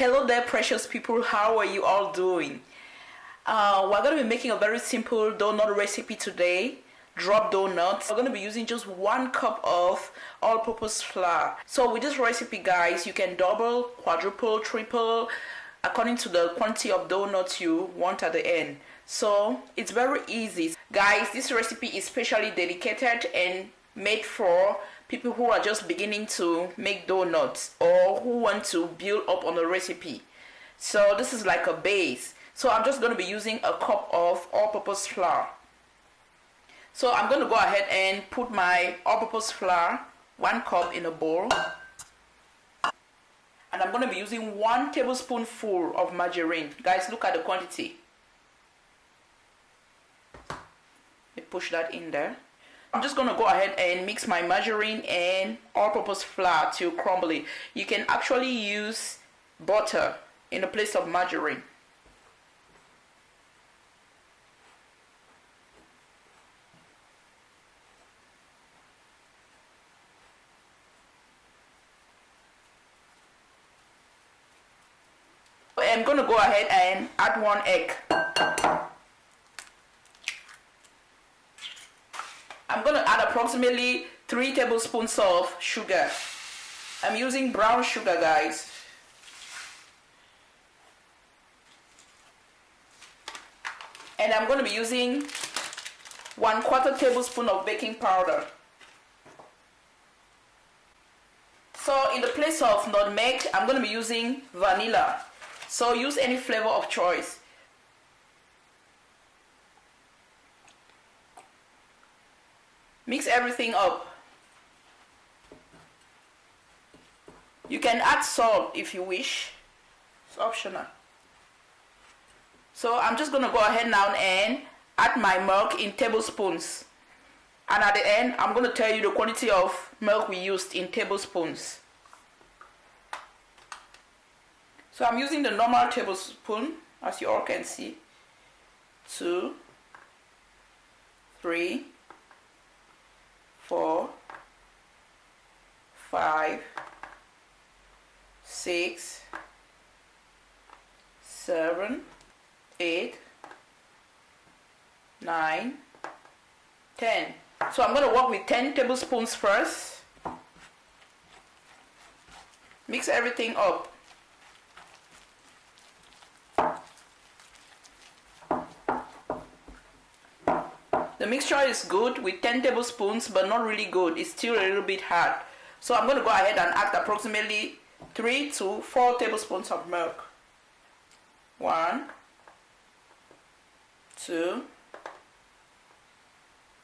Hello there, precious people. How are you all doing? We're going to be making a very simple donut recipe today. Drop donuts. We're going to be using just 1 cup of all-purpose flour. So with this recipe, guys, you can double, quadruple, triple according to the quantity of donuts you want at the end. So it's very easy. Guys, this recipe is specially dedicated and made for people who are just beginning to make donuts or who want to build up on the recipe. So this is like a base. So I'm just going to be using a cup of all-purpose flour. So I'm going to go ahead and put my all-purpose flour, 1 cup, in a bowl. And I'm going to be using 1 tablespoonful of margarine. Guys, look at the quantity. Let me push that in there. I'm just going to go ahead and mix my margarine and all-purpose flour till crumbly. You can actually use butter in the place of margarine. I'm going to go ahead and add 1 egg. I'm going to add approximately 3 tablespoons of sugar. I'm using brown sugar, guys. And I'm going to be using 1/4 tablespoon of baking powder. So in the place of nutmeg, I'm going to be using vanilla. So use any flavor of choice. Mix everything up. You can add salt if you wish. It's optional. So I'm just going to go ahead now and add my milk in tablespoons. And at the end, I'm going to tell you the quantity of milk we used in tablespoons. So I'm using the normal tablespoon, as you all can see. 2, 3, 4, 5, 6, 7, 8, 9, 10. So I'm going to work with 10 tablespoons first. Mix everything up. The mixture is good with 10 tablespoons, but not really good. It's still a little bit hard. So I'm going to go ahead and add approximately 3 to 4 tablespoons of milk. 1, 2,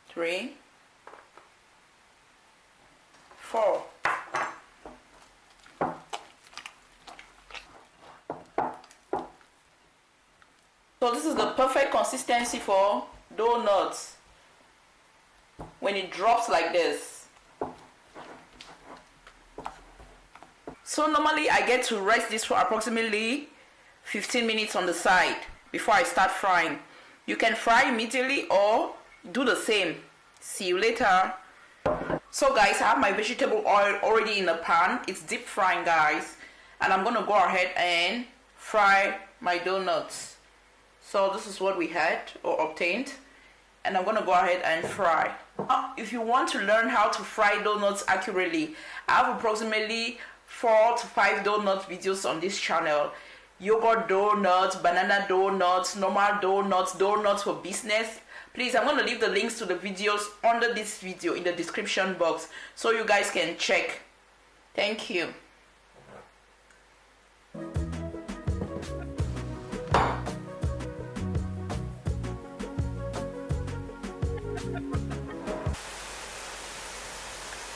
3, 4. So this is the perfect consistency for donuts when it drops like this. So normally I get to rest this for approximately 15 minutes on the side before I start frying. You can fry immediately or do the same. See you later. So guys, I have my vegetable oil already in the pan. It's deep frying, guys, and I'm gonna go ahead and fry my donuts. So this is what we had or obtained, and I'm gonna go ahead and fry. If you want to learn how to fry donuts accurately, I have approximately 4 to 5 donut videos on this channel. Yogurt donuts, banana donuts, normal donuts, donuts for business. Please, I'm going to leave the links to the videos under this video in the description box so you guys can check. Thank you.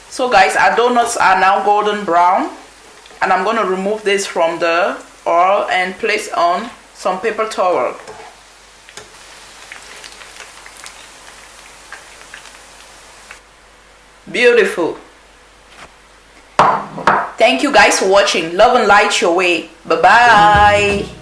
So guys, our donuts are now golden brown, and I'm going to remove this from the oil and place on some paper towel. Beautiful. Thank you guys for watching. Love and light your way. Bye bye.